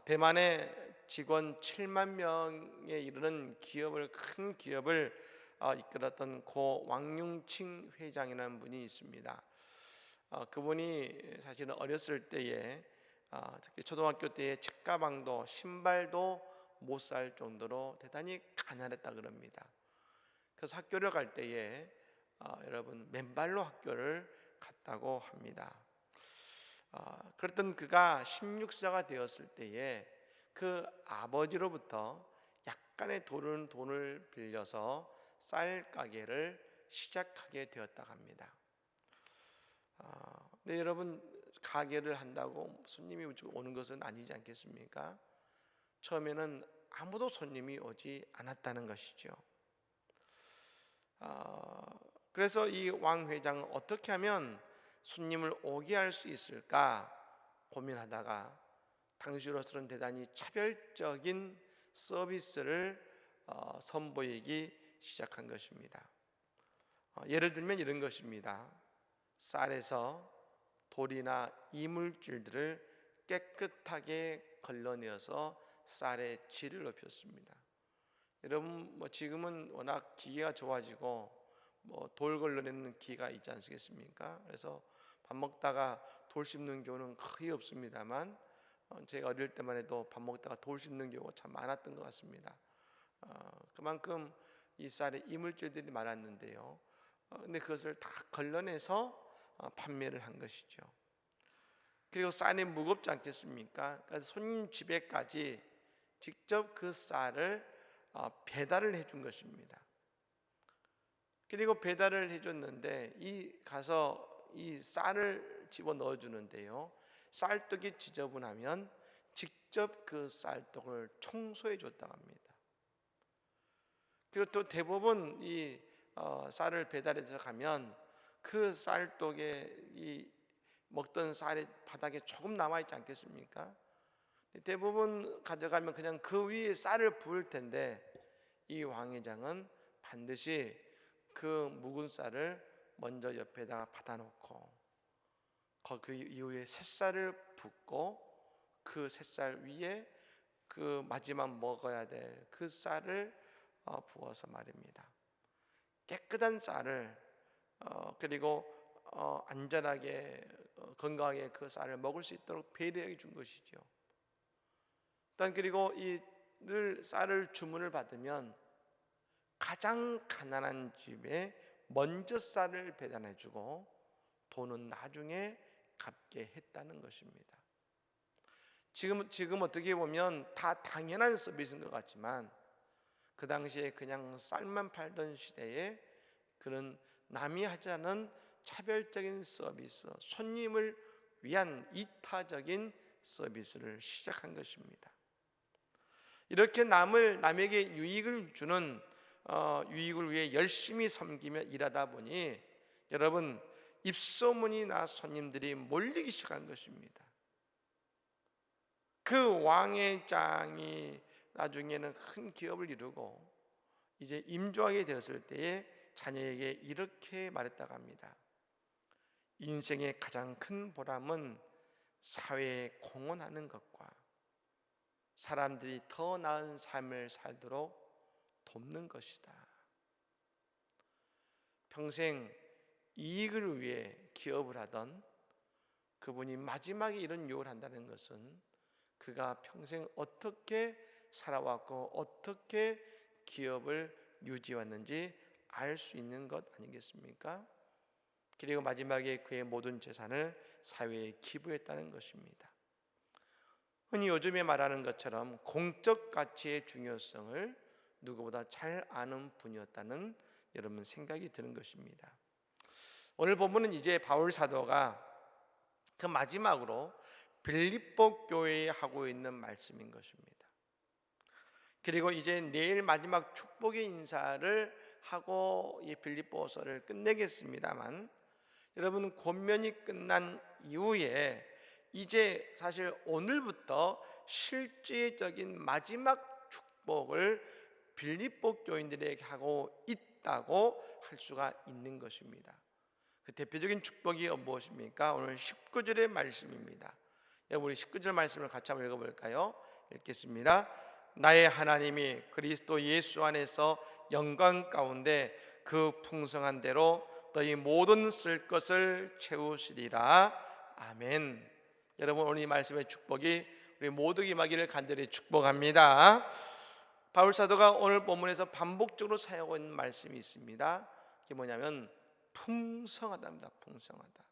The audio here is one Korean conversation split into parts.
대만의 직원 7만 명에 이르는 큰 기업을 이끌었던 고 왕융칭 회장이라는 분이 있습니다. 그분이 사실은 어렸을 때에 특히 초등학교 때에 책가방도 신발도 못 살 정도로 대단히 가난했다 그럽니다. 그래서 학교를 갈 때에 여러분 맨발로 학교를 갔다고 합니다. 그랬던 그가 16세가 되었을 때에 그 아버지로부터 약간의 돈을 빌려서 쌀 가게를 시작하게 되었다고 합니다. 근데 여러분, 가게를 한다고 손님이 오는 것은 아니지 않겠습니까? 처음에는 아무도 손님이 오지 않았다는 것이죠. 그래서 이 왕 회장은 어떻게 하면 손님을 오게 할 수 있을까 고민하다가 당시로서는 대단히 차별적인 서비스를 선보이기 시작한 것입니다. 예를 들면 이런 것입니다. 쌀에서 돌이나 이물질들을 깨끗하게 걸러내어서 쌀의 질을 높였습니다. 여러분, 지금은 워낙 기계가 좋아지고 돌 걸러내는 기계가 있지 않겠습니까? 그래서 밥 먹다가 돌 씹는 경우는 거의 없습니다만, 제가 어릴 때만 해도 밥 먹다가 돌 씹는 경우가 참 많았던 것 같습니다. 그만큼 이 쌀에 이물질들이 많았는데요. 근데 그것을 다 걸러내서 판매를 한 것이죠. 그리고 쌀이 무겁지 않겠습니까? 그래서 손님 집에까지 직접 그 쌀을 배달을 해준 것입니다. 그리고 배달을 해줬는데 가서 이 쌀을 집어 넣어주는데요, 쌀떡이 지저분하면 직접 그 쌀떡을 청소해 줬다고 합니다. 그리고 또 대부분 이 쌀을 배달해서 가면 그 쌀떡에 이 먹던 쌀이 바닥에 조금 남아있지 않겠습니까? 대부분 가져가면 그냥 그 위에 쌀을 부을 텐데, 이 왕회장은 반드시 그 묵은 쌀을 먼저 옆에다가 받아놓고 그 이후에 새쌀을 붓고 그 새쌀 위에 그 마지막 먹어야 될 그 쌀을 부어서 말입니다. 깨끗한 쌀을 그리고 안전하게 건강하게 그 쌀을 먹을 수 있도록 배려해 준 것이죠. 일단 그리고 늘 쌀을 주문을 받으면 가장 가난한 집에 먼저 쌀을 배달해 주고 돈은 나중에 갚게 했다는 것입니다. 지금 어떻게 보면 다 당연한 서비스인 것 같지만, 그 당시에 그냥 쌀만 팔던 시대에 그런 남이 하지 않은 차별적인 서비스, 손님을 위한 이타적인 서비스를 시작한 것입니다. 이렇게 남에게 유익을 주는 유익을 위해 열심히 섬기며 일하다 보니 여러분, 입소문이 나 손님들이 몰리기 시작한 것입니다. 그 왕회장이 나중에는 큰 기업을 이루고 이제 임조하게 되었을 때에 자녀에게 이렇게 말했다고 합니다. 인생의 가장 큰 보람은 사회에 공헌하는 것과 사람들이 더 나은 삶을 살도록 돕는 것이다. 평생 이익을 위해 기업을 하던 그분이 마지막에 이런 유언을 한다는 것은 그가 평생 어떻게 살아왔고 어떻게 기업을 유지해왔는지 알 수 있는 것 아니겠습니까? 그리고 마지막에 그의 모든 재산을 사회에 기부했다는 것입니다. 흔히 요즘에 말하는 것처럼 공적 가치의 중요성을 누구보다 잘 아는 분이었다는 여러분 생각이 드는 것입니다. 오늘 본문은 이제 바울 사도가 그 마지막으로 빌립보 교회에 하고 있는 말씀인 것입니다. 그리고 이제 내일 마지막 축복의 인사를 하고 이 빌립보서를 끝내겠습니다만, 여러분 권면이 끝난 이후에 이제 사실 오늘부터 실제적인 마지막 축복을 빌립보 교인들에게 하고 있다고 할 수가 있는 것입니다. 그 대표적인 축복이 무엇입니까? 오늘 19절의 말씀입니다. 여러분 우리 19절 말씀을 같이 한번 읽어볼까요? 읽겠습니다. 나의 하나님이 그리스도 예수 안에서 영광 가운데 그 풍성한 대로 너희 모든 쓸 것을 채우시리라. 아멘. 여러분 오늘 이 말씀의 축복이 우리 모두에게 임하기를 간절히 축복합니다. 바울 사도가 오늘 본문에서 반복적으로 사용하고 있는 말씀이 있습니다. 그게 뭐냐면 풍성하다입니다. 풍성하다.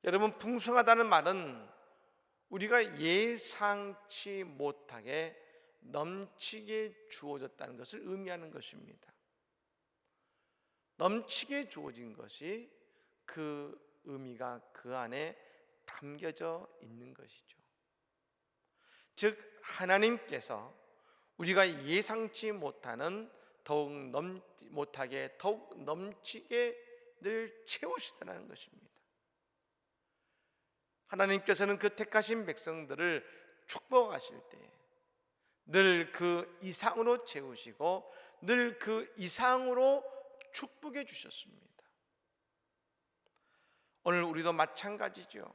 여러분 풍성하다는 말은 우리가 예상치 못하게 넘치게 주어졌다는 것을 의미하는 것입니다. 넘치게 주어진 것이 그 의미가 그 안에 담겨져 있는 것이죠. 즉 하나님께서 우리가 예상치 못하는 더욱 넘치게 늘 채우시더라는 것입니다. 하나님께서는 그 택하신 백성들을 축복하실 때 늘 그 이상으로 채우시고 늘 그 이상으로 축복해 주셨습니다. 오늘 우리도 마찬가지죠.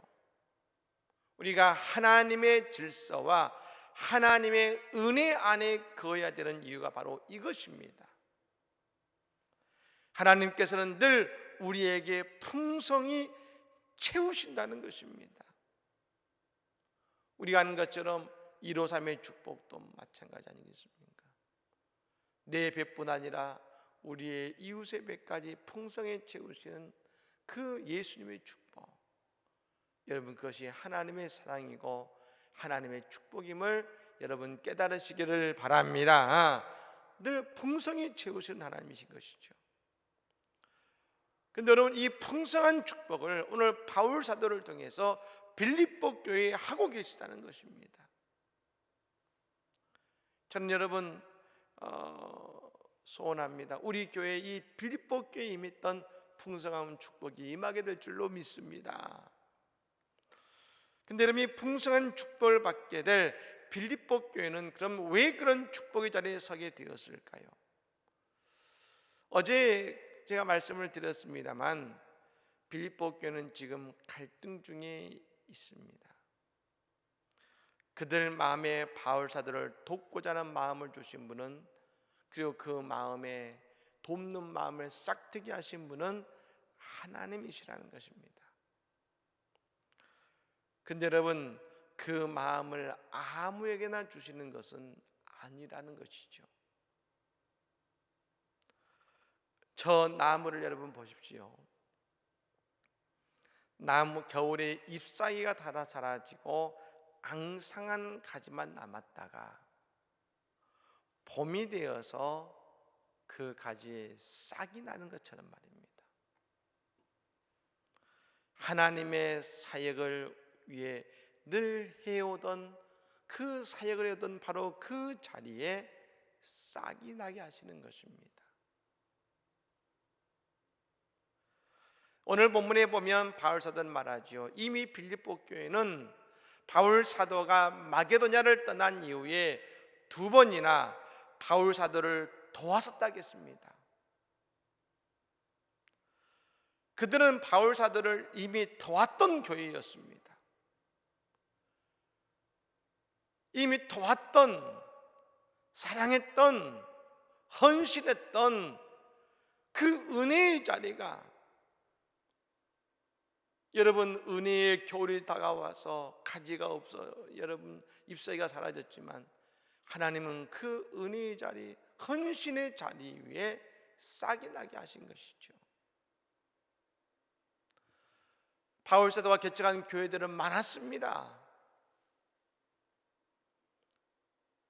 우리가 하나님의 질서와 하나님의 은혜 안에 거해야 되는 이유가 바로 이것입니다. 하나님께서는 늘 우리에게 풍성히 채우신다는 것입니다. 우리가 아는 것처럼 153의 축복도 마찬가지 아니겠습니까? 내 배뿐 아니라 우리의 이웃의 배까지 풍성히 채우시는 그 예수님의 축복, 여러분 그것이 하나님의 사랑이고 하나님의 축복임을 여러분 깨달으시기를 바랍니다. 늘 풍성히 채우시는 하나님이신 것이죠. 근데 여러분 이 풍성한 축복을 오늘 바울 사도를 통해서 빌립보 교회에 하고 계시다는 것입니다. 저는 여러분 소원합니다. 우리 교회에 이 빌립보 교회에 임했던 풍성한 축복이 임하게 될 줄로 믿습니다. 근데 여러분 이 풍성한 축복을 받게 될 빌립보 교회는 그럼 왜 그런 축복의 자리에 서게 되었을까요? 어제 제가 말씀을 드렸습니다만 빌립보 교회는 지금 갈등 중에 있습니다. 그들 마음에 바울 사도를 돕고자 하는 마음을 주신 분은, 그리고 그 마음에 돕는 마음을 싹트게 하신 분은 하나님이시라는 것입니다. 근데 여러분 그 마음을 아무에게나 주시는 것은 아니라는 것이죠. 저 나무를 여러분 보십시오. 나무 겨울에 잎사귀가 닳아 자라지고 앙상한 가지만 남았다가 봄이 되어서 그 가지에 싹이 나는 것처럼 말입니다. 하나님의 사역을 위해 늘 해오던 그 사역을 해오던 바로 그 자리에 싹이 나게 하시는 것입니다. 오늘 본문에 보면 바울 사도는 말하죠. 이미 빌립보 교회는 바울 사도가 마게도냐를 떠난 이후에 2번이나 바울 사도를 도왔었다겠습니다. 그들은 바울 사도를 이미 도왔던 교회였습니다. 이미 도왔던, 사랑했던, 헌신했던 그 은혜의 자리가, 여러분 은혜의 겨울이 다가와서 가지가 없어요. 여러분 잎사귀가 사라졌지만 하나님은 그 은혜의 자리, 헌신의 자리 위에 싹이 나게 하신 것이죠. 바울 사도가 개척한 교회들은 많았습니다.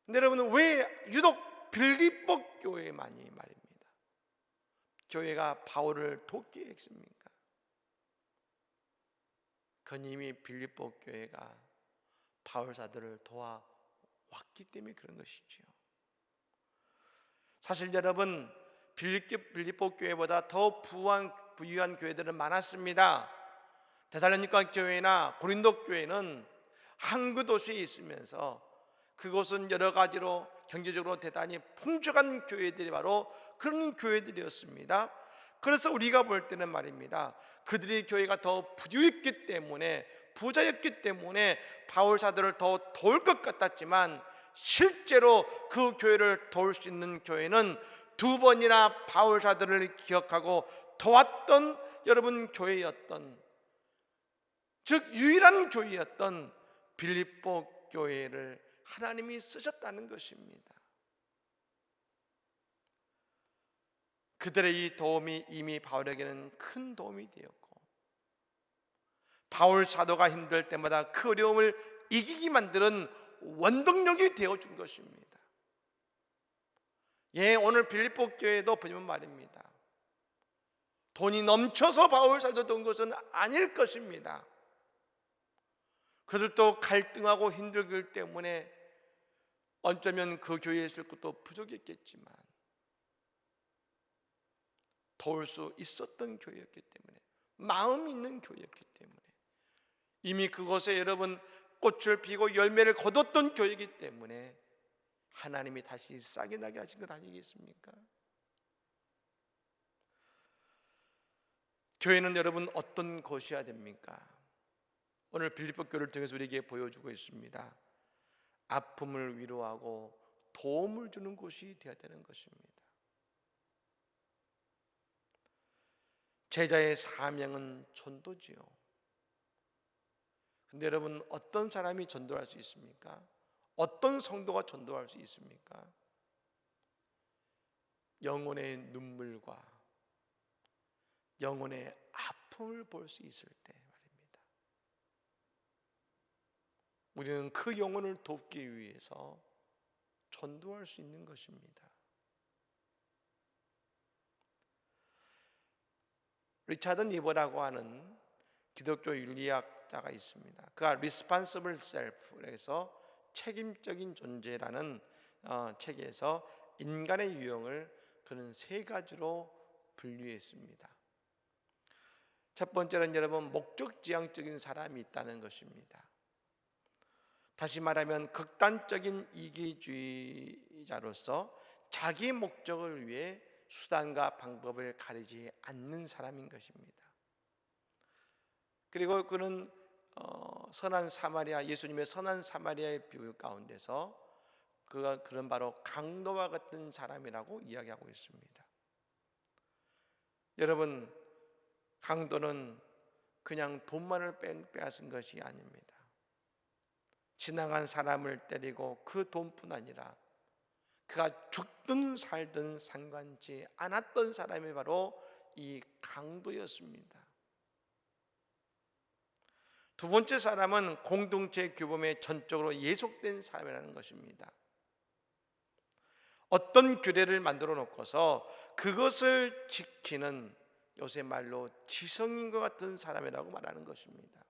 근데 여러분 왜 유독 빌립보 교회만이 말입니다, 교회가 바울을 돕게 했습니까? 그건 이미 빌립보 교회가 바울 사도를 도와왔기 때문에 그런 것이죠. 사실 여러분 빌립보 교회보다 더 부유한 교회들은 많았습니다. 데살로니가 교회나 고린도 교회는 항구 도시에 있으면서 그곳은 여러 가지로 경제적으로 대단히 풍족한 교회들이 바로 그런 교회들이었습니다. 그래서 우리가 볼 때는 말입니다, 그들이 교회가 더 부유했기 때문에, 부자였기 때문에 바울 사도를 더 도울 것 같았지만, 실제로 그 교회를 도울 수 있는 교회는 두 번이나 바울 사도를 기억하고 도왔던 여러분 교회였던, 즉 유일한 교회였던 빌립보 교회를 하나님이 쓰셨다는 것입니다. 그들의 이 도움이 이미 바울에게는 큰 도움이 되었고, 바울 사도가 힘들 때마다 그 어려움을 이기게 만드는 원동력이 되어준 것입니다. 오늘 빌립보 교회도 보면 말입니다, 돈이 넘쳐서 바울 사도가 온 것은 아닐 것입니다. 그들도 갈등하고 힘들기 때문에 어쩌면 그 교회에 있을 것도 부족했겠지만 도울 수 있었던 교회였기 때문에, 마음 있는 교회였기 때문에, 이미 그곳에 여러분 꽃을 피고 열매를 거뒀던 교회이기 때문에 하나님이 다시 싹이 나게 하신 것 아니겠습니까? 교회는 여러분 어떤 것이어야 됩니까? 오늘 빌립보 교회를 통해서 우리에게 보여주고 있습니다. 아픔을 위로하고 도움을 주는 곳이 되어야 되는 것입니다. 제자의 사명은 전도지요. 근데 여러분, 어떤 사람이 전도할 수 있습니까? 어떤 성도가 전도할 수 있습니까? 영혼의 눈물과 영혼의 아픔을 볼 수 있을 때 말입니다. 우리는 그 영혼을 돕기 위해서 전도할 수 있는 것입니다. 리차드 니버라고 하는 기독교 윤리학자가 있습니다. 그가 Responsible Self에서 책임적인 존재라는 책에서 인간의 유형을 그는 세 가지로 분류했습니다. 첫 번째는 여러분, 목적지향적인 사람이 있다는 것입니다. 다시 말하면 극단적인 이기주의자로서 자기 목적을 위해 수단과 방법을 가리지 않는 사람인 것입니다. 그리고 그는 선한 사마리아, 예수님의 선한 사마리아의 비유 가운데서 그가 그런 바로 강도와 같은 사람이라고 이야기하고 있습니다. 여러분, 강도는 그냥 돈만을 빼앗은 것이 아닙니다. 지나간 사람을 때리고 그 돈뿐 아니라 그가 죽든 살든 상관치 않았던 사람이 바로 이 강도였습니다. 두 번째 사람은 공동체 규범에 전적으로 예속된 사람이라는 것입니다. 어떤 규례를 만들어 놓고서 그것을 지키는, 요새 말로 지성인과 같은 사람이라고 말하는 것입니다.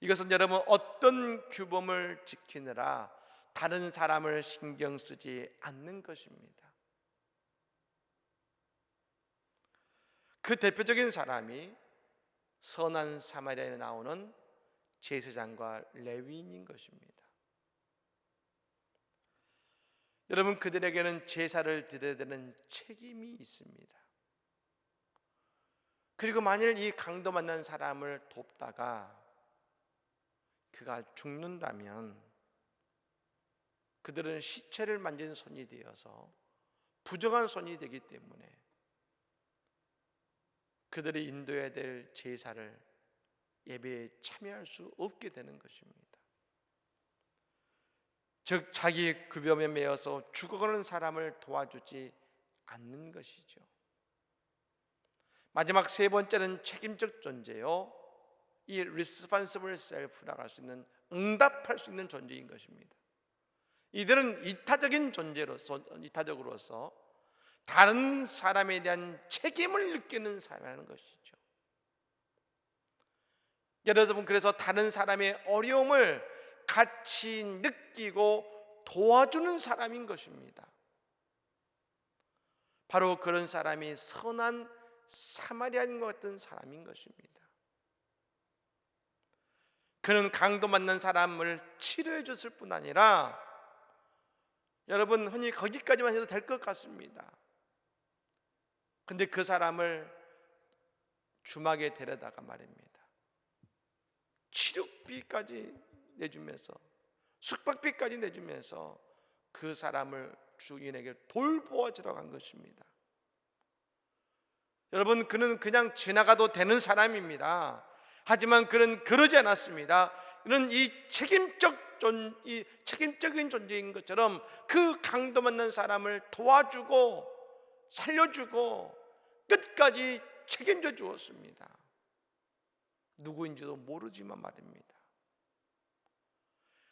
이것은 여러분, 어떤 규범을 지키느라 다른 사람을 신경 쓰지 않는 것입니다. 그 대표적인 사람이 선한 사마리아에 나오는 제사장과 레위인인 것입니다. 여러분, 그들에게는 제사를 드려야 되는 책임이 있습니다. 그리고 만일 이 강도 만난 사람을 돕다가 그가 죽는다면 그들은 시체를 만진 손이 되어서 부정한 손이 되기 때문에 그들이 인도해야 될 제사를, 예배에 참여할 수 없게 되는 것입니다. 즉 자기 규범에 매여서 죽어가는 사람을 도와주지 않는 것이죠. 마지막 세 번째는 책임적 존재요, 이 responsible self라고 할 수 있는, 응답할 수 있는 존재인 것입니다. 이들은 이타적으로서 다른 사람에 대한 책임을 느끼는 사람이라는 것이죠. 여러분, 그래서 다른 사람의 어려움을 같이 느끼고 도와주는 사람인 것입니다. 바로 그런 사람이 선한 사마리아인과 같은 사람인 것입니다. 그는 강도 만난 사람을 치료해 줬을 뿐 아니라, 여러분, 흔히 거기까지만 해도 될 것 같습니다. 근데 그 사람을 주막에 데려다가 말입니다, 치료비까지 내주면서 숙박비까지 내주면서 그 사람을 주인에게 돌보아주러 간 것입니다. 여러분, 그는 그냥 지나가도 되는 사람입니다. 하지만 그는 그러지 않았습니다. 그는 이 책임적인 존재인 것처럼 그 강도 맞는 사람을 도와주고 살려주고 끝까지 책임져 주었습니다. 누구인지도 모르지만 말입니다.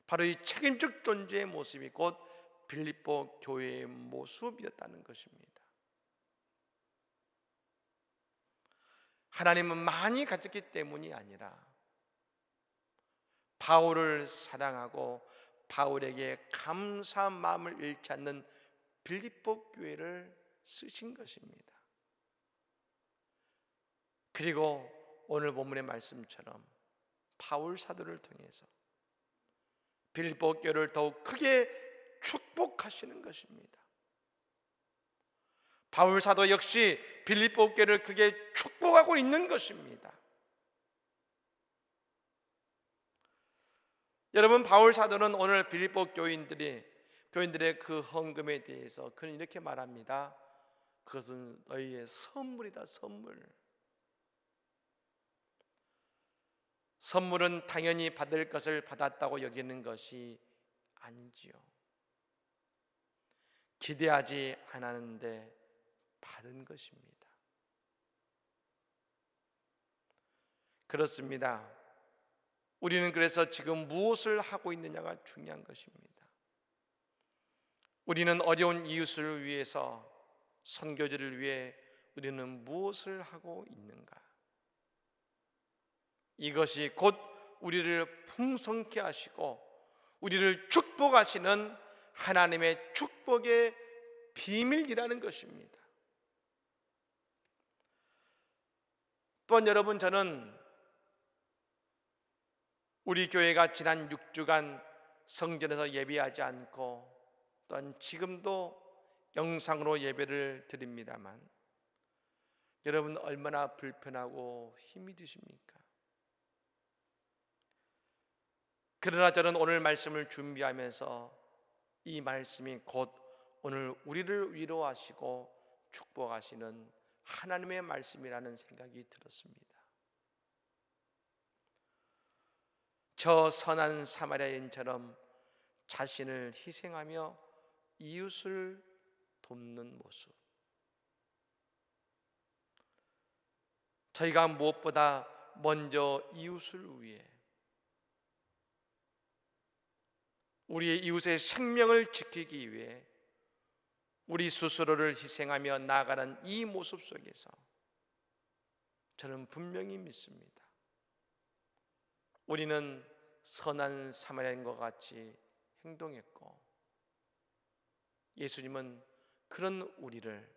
바로 이 책임적 존재의 모습이 곧 빌립보 교회의 모습이었다는 것입니다. 하나님은 많이 가졌기 때문이 아니라 바울을 사랑하고 바울에게 감사한 마음을 잃지 않는 빌립보 교회를 쓰신 것입니다. 그리고 오늘 본문의 말씀처럼 바울 사도를 통해서 빌립보 교회를 더욱 크게 축복하시는 것입니다. 바울 사도 역시 빌립보 교회를 크게 축복하고 있는 것입니다. 여러분, 바울 사도는 오늘 빌립보 교인들의 그 헌금에 대해서 그는 이렇게 말합니다. 그것은 너희의 선물이다, 선물. 선물은 당연히 받을 것을 받았다고 여기는 것이 아니지요. 기대하지 않았는데 받은 것입니다. 그렇습니다. 우리는 그래서 지금 무엇을 하고 있느냐가 중요한 것입니다. 우리는 어려운 이웃을 위해서, 선교지를 위해 우리는 무엇을 하고 있는가? 이것이 곧 우리를 풍성케 하시고 우리를 축복하시는 하나님의 축복의 비밀이라는 것입니다. 또한 여러분, 저는 우리 교회가 지난 6주간 성전에서 예배하지 않고 또한 지금도 영상으로 예배를 드립니다만 여러분, 얼마나 불편하고 힘이 드십니까? 그러나 저는 오늘 말씀을 준비하면서 이 말씀이 곧 오늘 우리를 위로하시고 축복하시는 하나님의 말씀이라는 생각이 들었습니다. 저 선한 사마리아인처럼 자신을 희생하며 이웃을 돕는 모습, 저희가 무엇보다 먼저 이웃을 위해, 우리의 이웃의 생명을 지키기 위해 우리 스스로를 희생하며 나아가는 이 모습 속에서 저는 분명히 믿습니다. 우리는 선한 사마리아인과 같이 행동했고 예수님은 그런 우리를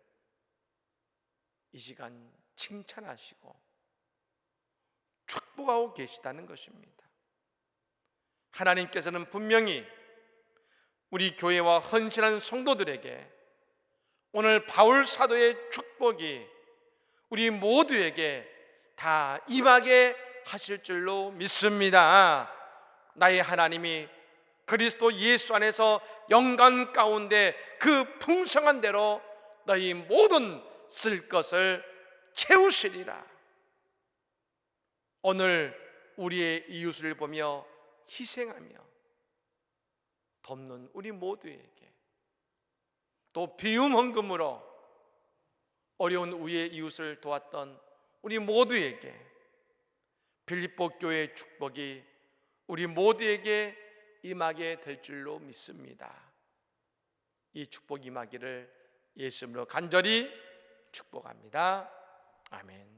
이 시간 칭찬하시고 축복하고 계시다는 것입니다. 하나님께서는 분명히 우리 교회와 헌신한 성도들에게 오늘 바울 사도의 축복이 우리 모두에게 다 임하게 하실 줄로 믿습니다. 나의 하나님이 그리스도 예수 안에서 영광 가운데 그 풍성한 대로 너희 모든 쓸 것을 채우시리라. 오늘 우리의 이웃을 보며 희생하며 돕는 우리 모두에게, 또 비움 헌금으로 어려운 우리의 이웃을 도왔던 우리 모두에게 빌립보 교회의 축복이 우리 모두에게 임하게 될 줄로 믿습니다. 이 축복 임하기를 예수 이름으로 간절히 축복합니다. 아멘.